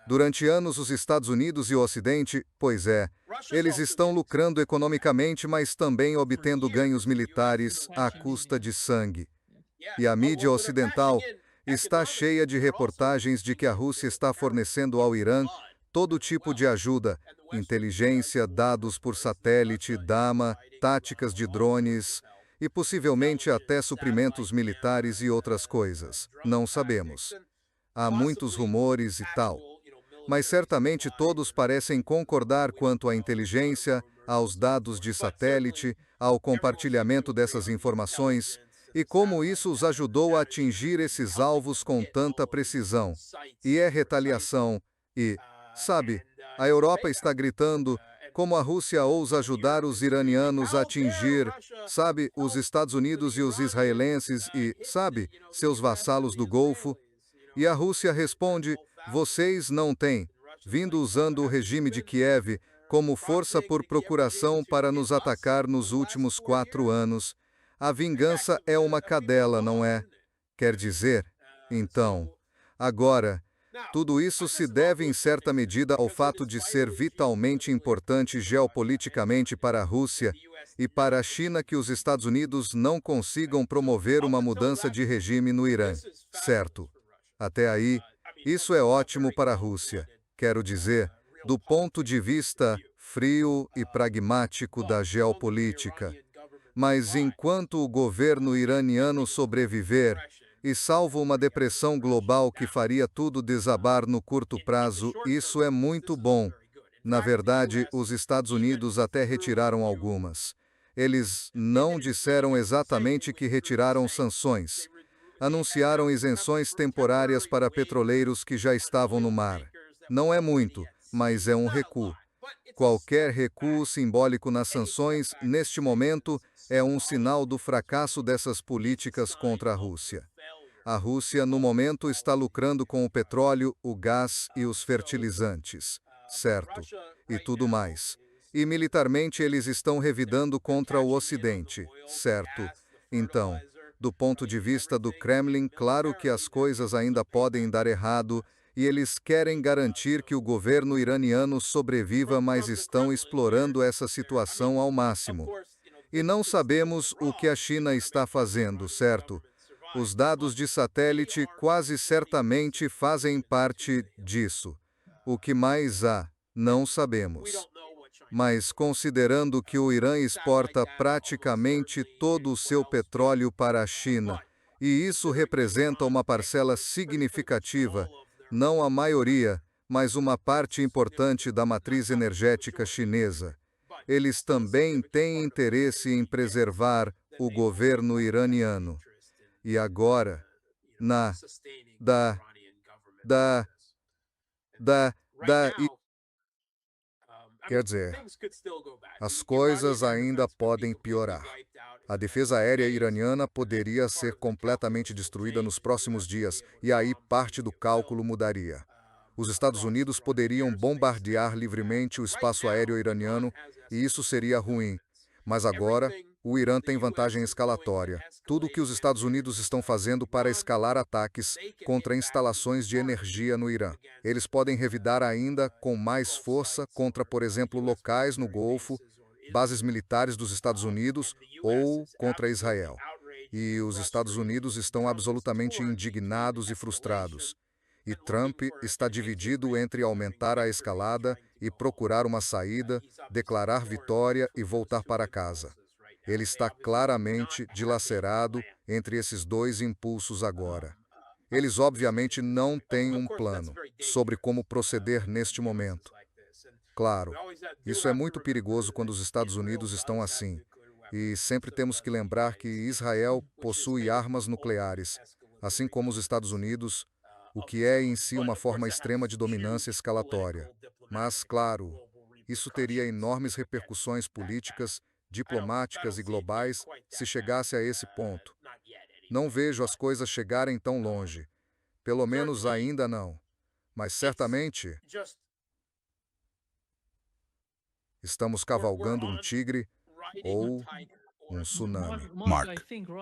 Durante anos, os Estados Unidos e o Ocidente, pois é, eles estão lucrando economicamente, mas também obtendo ganhos militares à custa de sangue. E a mídia ocidental está cheia de reportagens de que a Rússia está fornecendo ao Irã todo tipo de ajuda, inteligência, dados por satélite, dama, táticas de drones e possivelmente até suprimentos militares e outras coisas. Não sabemos. Há muitos rumores e tal. Mas certamente todos parecem concordar quanto à inteligência, aos dados de satélite, ao compartilhamento dessas informações e como isso os ajudou a atingir esses alvos com tanta precisão. E é retaliação. E, sabe, a Europa está gritando como a Rússia ousa ajudar os iranianos a atingir, sabe, os Estados Unidos e os israelenses e, sabe, seus vassalos do Golfo. E a Rússia responde: vocês não têm, vindo usando o regime de Kiev como força por procuração para nos atacar nos últimos 4 anos. A vingança é uma cadela, não é? Quer dizer, então, agora, tudo isso se deve em certa medida ao fato de ser vitalmente importante geopoliticamente para a Rússia e para a China que os Estados Unidos não consigam promover uma mudança de regime no Irã, certo? Até aí, isso é ótimo para a Rússia, quero dizer, do ponto de vista frio e pragmático da geopolítica. Mas enquanto o governo iraniano sobreviver, e salvo uma depressão global que faria tudo desabar no curto prazo, isso é muito bom. Na verdade, os Estados Unidos até retiraram algumas. Eles não disseram exatamente que retiraram sanções. Anunciaram isenções temporárias para petroleiros que já estavam no mar. Não é muito, mas é um recuo. Qualquer recuo simbólico nas sanções, neste momento, é um sinal do fracasso dessas políticas contra a Rússia. A Rússia, no momento, está lucrando com o petróleo, o gás e os fertilizantes, certo? E tudo mais. E militarmente eles estão revidando contra o Ocidente, certo? Então, do ponto de vista do Kremlin, claro que as coisas ainda podem dar errado e eles querem garantir que o governo iraniano sobreviva, mas estão explorando essa situação ao máximo. E não sabemos o que a China está fazendo, certo? Os dados de satélite quase certamente fazem parte disso. O que mais há, não sabemos. Mas considerando que o Irã exporta praticamente todo o seu petróleo para a China, e isso representa uma parcela significativa, não a maioria, mas uma parte importante da matriz energética chinesa, eles também têm interesse em preservar o governo iraniano. E agora, da, da, da, quer dizer, as coisas ainda podem piorar. A defesa aérea iraniana poderia ser completamente destruída nos próximos dias, e aí parte do cálculo mudaria. Os Estados Unidos poderiam bombardear livremente o espaço aéreo iraniano, e isso seria ruim. Mas agora, o Irã tem vantagem escalatória. Tudo o que os Estados Unidos estão fazendo para escalar ataques contra instalações de energia no Irã. Eles podem revidar ainda com mais força contra, por exemplo, locais no Golfo, bases militares dos Estados Unidos ou contra Israel. E os Estados Unidos estão absolutamente indignados e frustrados. E Trump está dividido entre aumentar a escalada e procurar uma saída, declarar vitória e voltar para casa. Ele está claramente dilacerado entre esses dois impulsos agora. Eles obviamente não têm um plano sobre como proceder neste momento. Claro, isso é muito perigoso quando os Estados Unidos estão assim. E sempre temos que lembrar que Israel possui armas nucleares, assim como os Estados Unidos, o que é em si uma forma extrema de dominância escalatória. Mas, claro, isso teria enormes repercussões políticas, diplomáticas e globais se chegasse a esse ponto. Não vejo as coisas chegarem tão longe. Pelo menos ainda não. Mas certamente estamos cavalgando um tigre ou um tsunami. Mark,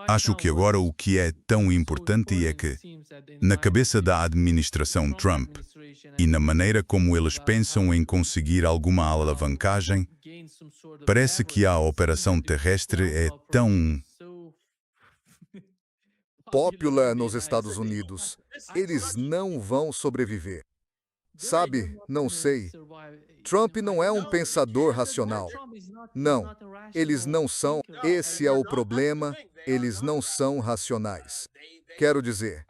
acho que agora o que é tão importante é que, na cabeça da administração Trump e na maneira como eles pensam em conseguir alguma alavancagem, parece que a operação terrestre é tão... Popular nos Estados Unidos. Eles não vão sobreviver. Sabe, não sei. Trump não é um pensador racional. Não, eles não são. Esse é o problema. Eles não são racionais. Quero dizer,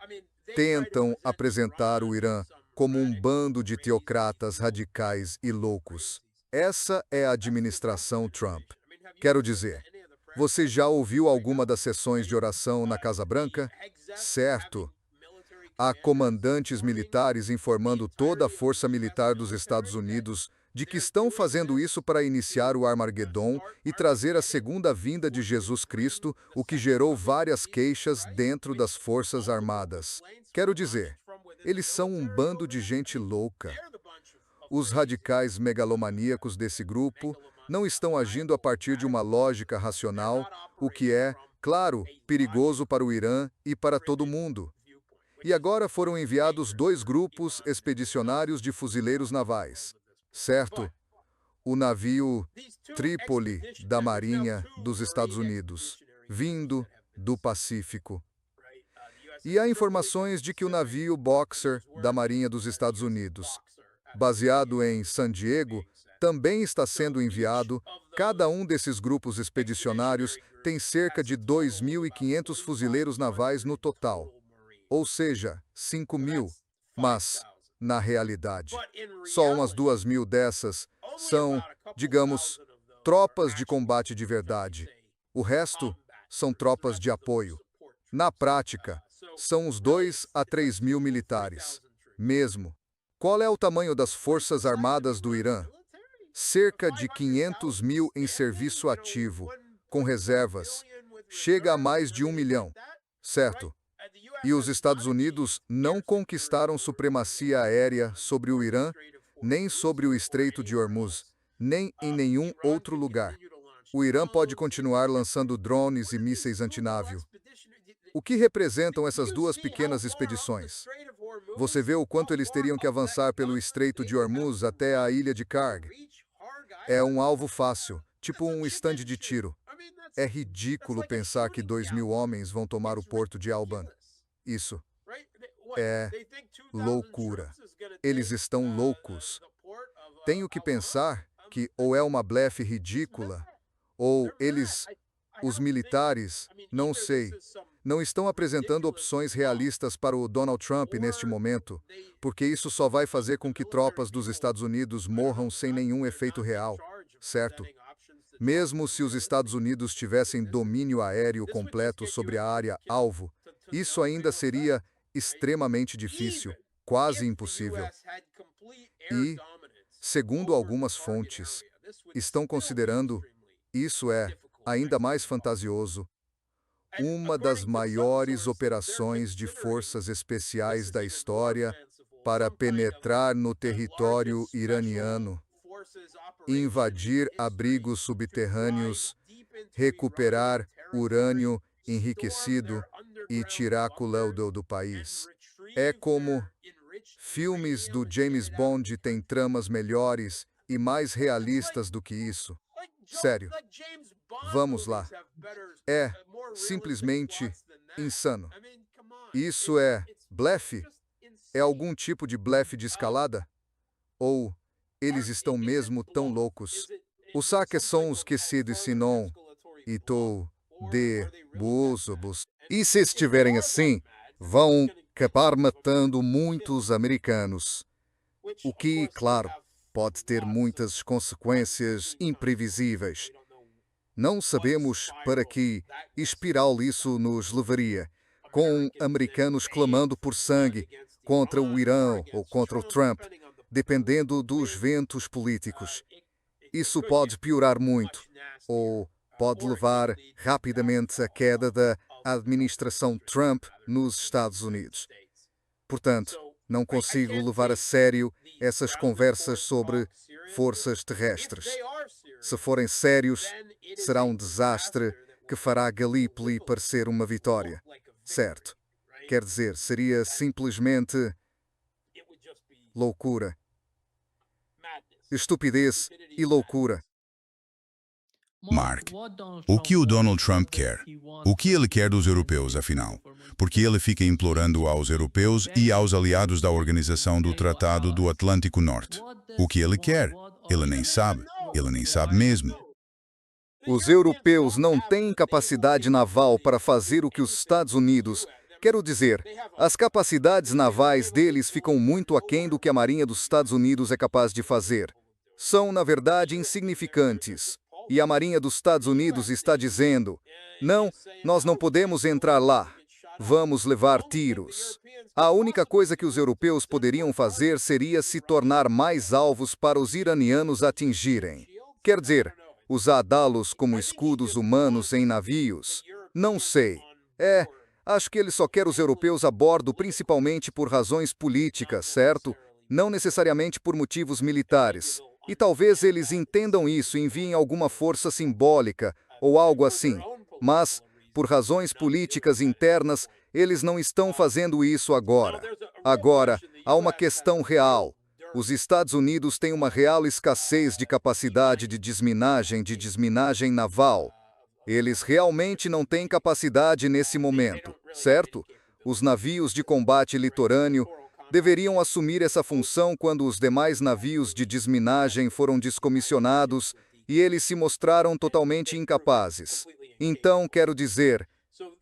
tentam apresentar o Irã como um bando de teocratas radicais e loucos. Essa é a administração Trump. Quero dizer, você já ouviu alguma das sessões de oração na Casa Branca? Certo. Há comandantes militares informando toda a força militar dos Estados Unidos de que estão fazendo isso para iniciar o Armagedon e trazer a segunda vinda de Jesus Cristo, o que gerou várias queixas dentro das Forças Armadas. Quero dizer, eles são um bando de gente louca. Os radicais megalomaníacos desse grupo não estão agindo a partir de uma lógica racional, o que é, claro, perigoso para o Irã e para todo mundo. E agora foram enviados 2 grupos expedicionários de fuzileiros navais. Certo? O navio Trípoli da Marinha dos Estados Unidos, vindo do Pacífico. E há informações de que o navio Boxer da Marinha dos Estados Unidos, baseado em San Diego, também está sendo enviado. Cada um desses grupos expedicionários tem cerca de 2.500 fuzileiros navais no total. Ou seja, 5.000. Mas, na realidade, só umas 2.000 dessas são, digamos, tropas de combate de verdade. O resto são tropas de apoio. Na prática, são uns 2 a 3 mil militares. Mesmo. Qual é o tamanho das Forças Armadas do Irã? Cerca de 500 mil em serviço ativo, com reservas. Chega a mais de 1 milhão. Certo? E os Estados Unidos não conquistaram supremacia aérea sobre o Irã, nem sobre o Estreito de Hormuz, nem em nenhum outro lugar. O Irã pode continuar lançando drones e mísseis antinávio. O que representam essas 2 pequenas expedições? Você vê o quanto eles teriam que avançar pelo Estreito de Hormuz até a ilha de Karg. É um alvo fácil, tipo um estande de tiro. É ridículo pensar que 2.000 homens vão tomar o porto de Al-Ban. Isso é loucura. Eles estão loucos. Tenho que pensar que ou é uma blefe ridícula, ou eles, os militares, não sei, não estão apresentando opções realistas para o Donald Trump neste momento, porque isso só vai fazer com que tropas dos Estados Unidos morram sem nenhum efeito real, certo? Mesmo se os Estados Unidos tivessem domínio aéreo completo sobre a área alvo, isso ainda seria extremamente difícil, quase impossível. E, segundo algumas fontes, estão considerando, isso é ainda mais fantasioso, uma das maiores operações de forças especiais da história para penetrar no território iraniano, invadir abrigos subterrâneos, recuperar urânio enriquecido e tirar conteúdo do país. É como filmes do James Bond têm tramas melhores e mais realistas do que isso. Sério. Vamos lá. É simplesmente insano. Isso é blefe? É algum tipo de blefe de escalada? Ou eles estão mesmo tão loucos? Os saques são os que se desinam e tô de busobos. E se estiverem assim, vão acabar matando muitos americanos. O que, claro, pode ter muitas consequências imprevisíveis. Não sabemos para que espiral isso nos levaria, com americanos clamando por sangue contra o Irã ou contra o Trump, dependendo dos ventos políticos. Isso pode piorar muito, ou pode levar rapidamente à queda da administração Trump nos Estados Unidos. Portanto, não consigo levar a sério essas conversas sobre forças terrestres. Se forem sérios, será um desastre que fará Gallipoli parecer uma vitória. Certo. Quer dizer, seria simplesmente loucura. Estupidez e loucura. Mark, o que o Donald Trump quer? O que ele quer dos europeus, afinal? Porque ele fica implorando aos europeus e aos aliados da Organização do Tratado do Atlântico Norte. O que ele quer? Ele nem sabe mesmo. Os europeus não têm capacidade naval para fazer o que os Estados Unidos. Quero dizer, as capacidades navais deles ficam muito aquém do que a Marinha dos Estados Unidos é capaz de fazer. São, na verdade, insignificantes. E a Marinha dos Estados Unidos está dizendo: não, nós não podemos entrar lá. Vamos levar tiros. A única coisa que os europeus poderiam fazer seria se tornar mais alvos para os iranianos atingirem. Quer dizer, usar dalos como escudos humanos em navios? Não sei. Acho que ele só quer os europeus a bordo principalmente por razões políticas, certo? Não necessariamente por motivos militares. E talvez eles entendam isso e enviem alguma força simbólica ou algo assim. Mas, por razões políticas internas, eles não estão fazendo isso agora. Agora, há uma questão real. Os Estados Unidos têm uma real escassez de capacidade de desminagem naval. Eles realmente não têm capacidade nesse momento, certo? Os navios de combate litorâneo deveriam assumir essa função quando os demais navios de desminagem foram descomissionados e eles se mostraram totalmente incapazes. Então, quero dizer,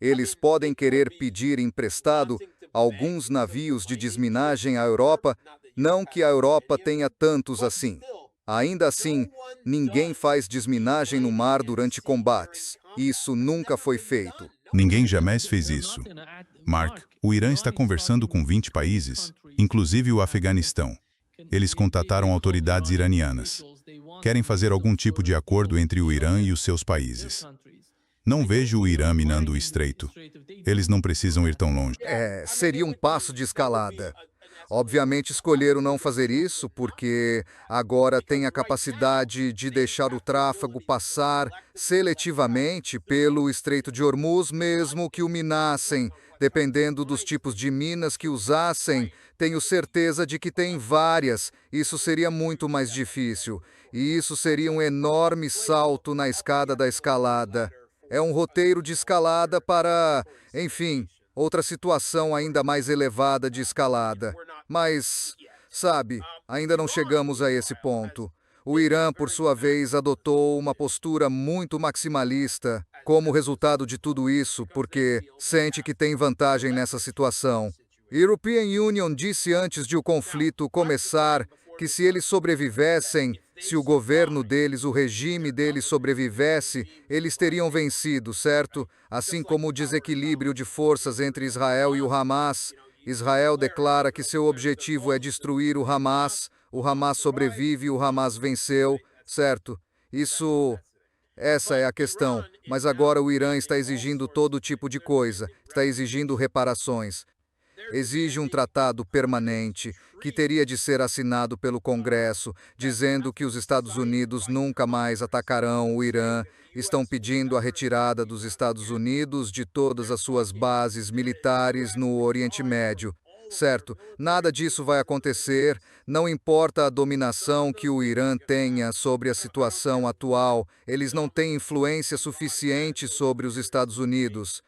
eles podem querer pedir emprestado alguns navios de desminagem à Europa, não que a Europa tenha tantos assim. Ainda assim, ninguém faz desminagem no mar durante combates. Isso nunca foi feito. Ninguém jamais fez isso. Mark, o Irã está conversando com 20 países, inclusive o Afeganistão. Eles contataram autoridades iranianas. Querem fazer algum tipo de acordo entre o Irã e os seus países. Não vejo o Irã minando o estreito. Eles não precisam ir tão longe. Seria um passo de escalada. Obviamente escolheram não fazer isso porque agora tem a capacidade de deixar o tráfego passar seletivamente pelo Estreito de Hormuz, mesmo que o minassem, dependendo dos tipos de minas que usassem. Tenho certeza de que tem várias. Isso seria muito mais difícil. E isso seria um enorme salto na escada da escalada. É um roteiro de escalada para, enfim, outra situação ainda mais elevada de escalada. Mas, sabe, ainda não chegamos a esse ponto. O Irã, por sua vez, adotou uma postura muito maximalista como resultado de tudo isso, porque sente que tem vantagem nessa situação. A European Union disse antes de o conflito começar que se eles sobrevivessem, se o governo deles, o regime deles sobrevivesse, eles teriam vencido, certo? Assim como o desequilíbrio de forças entre Israel e o Hamas. Israel declara que seu objetivo é destruir o Hamas sobrevive e o Hamas venceu, certo? Essa é a questão. Mas agora o Irã está exigindo todo tipo de coisa, está exigindo reparações. Exige um tratado permanente, que teria de ser assinado pelo Congresso, dizendo que os Estados Unidos nunca mais atacarão o Irã. Estão pedindo a retirada dos Estados Unidos de todas as suas bases militares no Oriente Médio. Certo, nada disso vai acontecer, não importa a dominação que o Irã tenha sobre a situação atual, eles não têm influência suficiente sobre os Estados Unidos.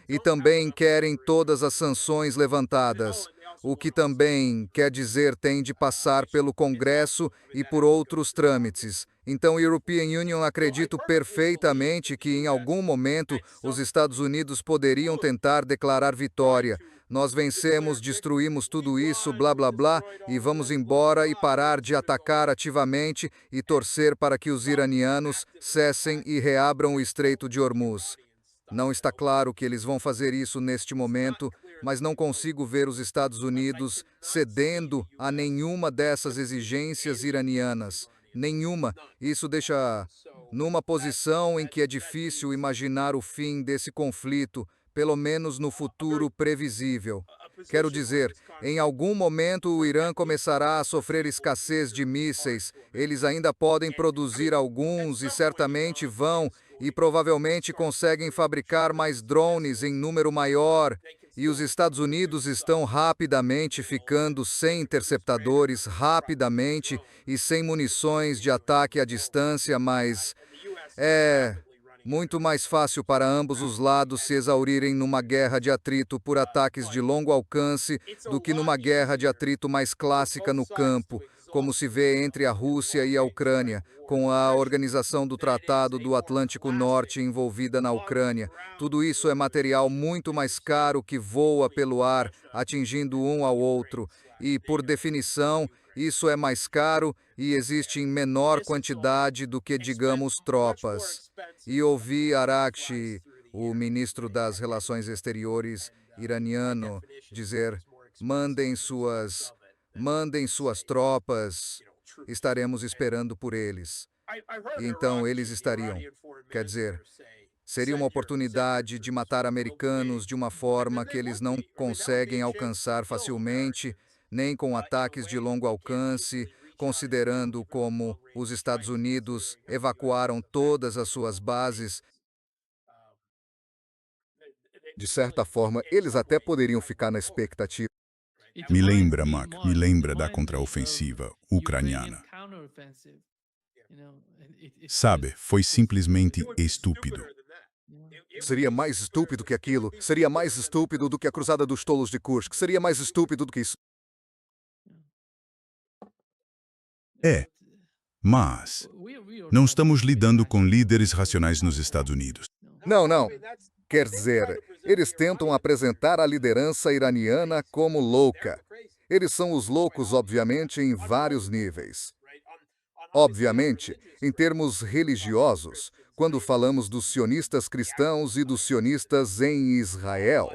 E também querem todas as sanções levantadas, o que também quer dizer tem de passar pelo Congresso e por outros trâmites. Então, a European Union acredito perfeitamente que em algum momento os Estados Unidos poderiam tentar declarar vitória, nós vencemos, destruímos tudo isso, blá blá blá, e vamos embora e parar de atacar ativamente e torcer para que os iranianos cessem e reabram o Estreito de Hormuz. Não está claro que eles vão fazer isso neste momento, mas não consigo ver os Estados Unidos cedendo a nenhuma dessas exigências iranianas. Nenhuma. Isso deixa numa posição em que é difícil imaginar o fim desse conflito, pelo menos no futuro previsível. Quero dizer, em algum momento o Irã começará a sofrer escassez de mísseis. Eles ainda podem produzir alguns e certamente vão, e provavelmente conseguem fabricar mais drones em número maior. E os Estados Unidos estão rapidamente ficando sem interceptadores, rapidamente, e sem munições de ataque à distância, mas é muito mais fácil para ambos os lados se exaurirem numa guerra de atrito por ataques de longo alcance do que numa guerra de atrito mais clássica no campo, como se vê entre a Rússia e a Ucrânia, com a organização do Tratado do Atlântico Norte envolvida na Ucrânia. Tudo isso é material muito mais caro que voa pelo ar, atingindo um ao outro, e, por definição, isso é mais caro e existe em menor quantidade do que, digamos, tropas. E ouvi Araghchi, o ministro das Relações Exteriores iraniano, dizer: mandem suas tropas, estaremos esperando por eles. E então eles estariam. Quer dizer, seria uma oportunidade de matar americanos de uma forma que eles não conseguem alcançar facilmente, nem com ataques de longo alcance, considerando como os Estados Unidos evacuaram todas as suas bases. De certa forma, eles até poderiam ficar na expectativa. Me lembra, Mark, me lembra da contraofensiva ucraniana. Sabe, foi simplesmente estúpido. Seria mais estúpido que aquilo. Seria mais estúpido do que a Cruzada dos Tolos de Kursk. Seria mais estúpido do que isso. É, mas não estamos lidando com líderes racionais nos Estados Unidos. Não, não. Quer dizer, eles tentam apresentar a liderança iraniana como louca. Eles são os loucos, obviamente, em vários níveis. Obviamente, em termos religiosos, quando falamos dos sionistas cristãos e dos sionistas em Israel.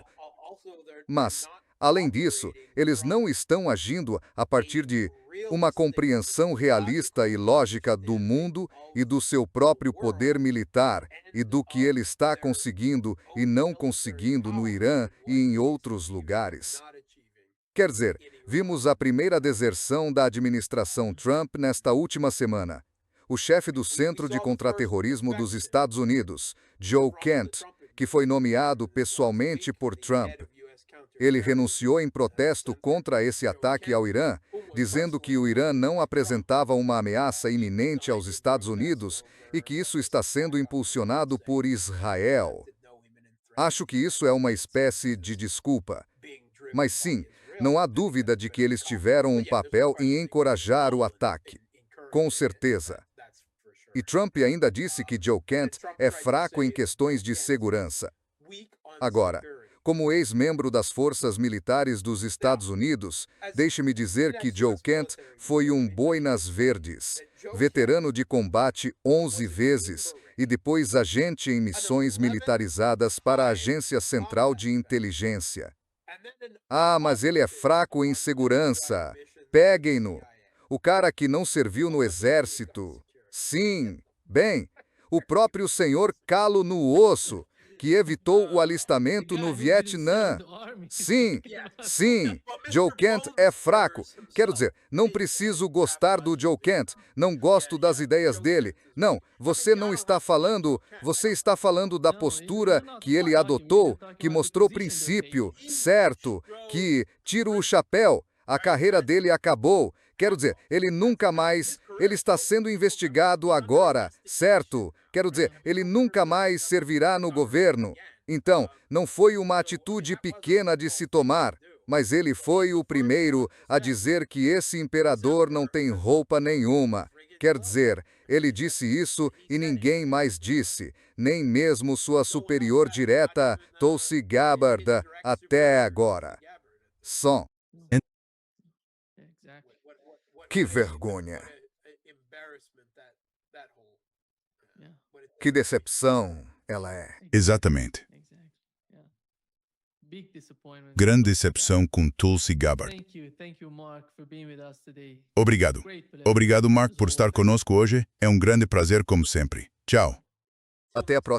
Mas, além disso, eles não estão agindo a partir de uma compreensão realista e lógica do mundo e do seu próprio poder militar e do que ele está conseguindo e não conseguindo no Irã e em outros lugares. Quer dizer, vimos a primeira deserção da administração Trump nesta última semana. O chefe do Centro de Contra-Terrorismo dos Estados Unidos, Joe Kent, que foi nomeado pessoalmente por Trump. Ele renunciou em protesto contra esse ataque ao Irã, dizendo que o Irã não apresentava uma ameaça iminente aos Estados Unidos e que isso está sendo impulsionado por Israel. Acho que isso é uma espécie de desculpa. Mas sim, não há dúvida de que eles tiveram um papel em encorajar o ataque. Com certeza. E Trump ainda disse que Joe Kent é fraco em questões de segurança. Agora, como ex-membro das forças militares dos Estados Unidos, deixe-me dizer que Joe Kent foi um boinas verdes, veterano de combate 11 vezes e depois agente em missões militarizadas para a Agência Central de Inteligência. Ah, mas ele é fraco em segurança. Peguem-no. O cara que não serviu no exército. Sim, bem, o próprio senhor calo no osso, que evitou o alistamento no Vietnã. Sim, sim, Joe Kent é fraco. Quero dizer, não preciso gostar do Joe Kent, não gosto das ideias dele. Não, você não está falando, você está falando da postura que ele adotou, que mostrou princípio, certo, que tiro o chapéu, a carreira dele acabou. Quero dizer, ele nunca mais, ele está sendo investigado agora, certo? Quero dizer, ele nunca mais servirá no governo. Então, não foi uma atitude pequena de se tomar, mas ele foi o primeiro a dizer que esse imperador não tem roupa nenhuma. Quer dizer, Ele disse isso e ninguém mais disse, nem mesmo sua superior direta, Tulsi Gabbard, até agora. Som. Que vergonha. Que decepção ela é. Exatamente. Grande decepção com Tulsi Gabbard. Obrigado. Obrigado, Mark, por estar conosco hoje. É um grande prazer, como sempre. Tchau. Até a próxima.